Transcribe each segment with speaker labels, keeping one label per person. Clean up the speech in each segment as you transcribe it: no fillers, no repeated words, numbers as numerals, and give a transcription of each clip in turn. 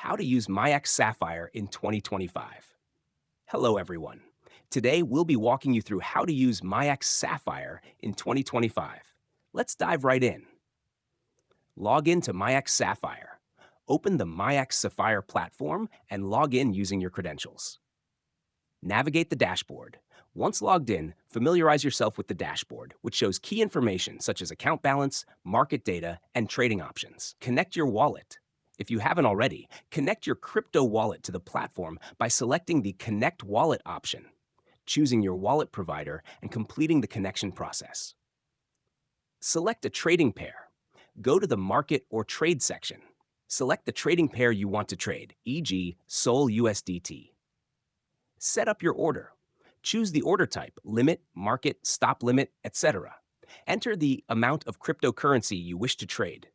Speaker 1: how to use MIAX Sapphire in 2025. Hello, everyone. Today, we'll be walking you through how to use MIAX Sapphire in 2025. Let's dive right in. Log in to MIAX Sapphire. Open the MIAX Sapphire platform and log in using your credentials. Navigate the dashboard. Once logged in, familiarize yourself with the dashboard, which shows key information such as account balance, market data, and trading options. Connect your wallet. If you haven't already, connect your crypto wallet to the platform by selecting the Connect Wallet option, choosing your wallet provider, and completing the connection process. Select a trading pair. Go to the Market or Trade section. Select the trading pair you want to trade, e.g., SOL USDT. Set up your order. Choose the order type, limit, market, stop limit, etc. Enter the amount of cryptocurrency you wish to trade.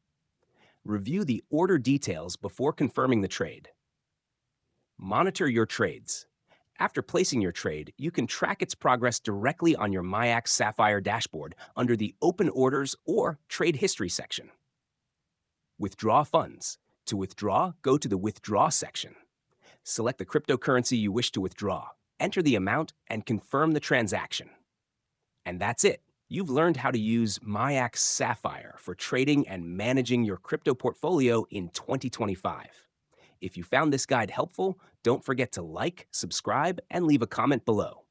Speaker 1: Review the order details before confirming the trade. Monitor your trades. After placing your trade, you can track its progress directly on your MIAX Sapphire dashboard under the Open Orders or Trade History section. Withdraw funds. To withdraw, go to the Withdraw section. Select the cryptocurrency you wish to withdraw. Enter the amount and confirm the transaction. And that's it. You've learned how to use MIAX Sapphire for trading and managing your crypto portfolio in 2025. If you found this guide helpful, don't forget to like, subscribe, and leave a comment below.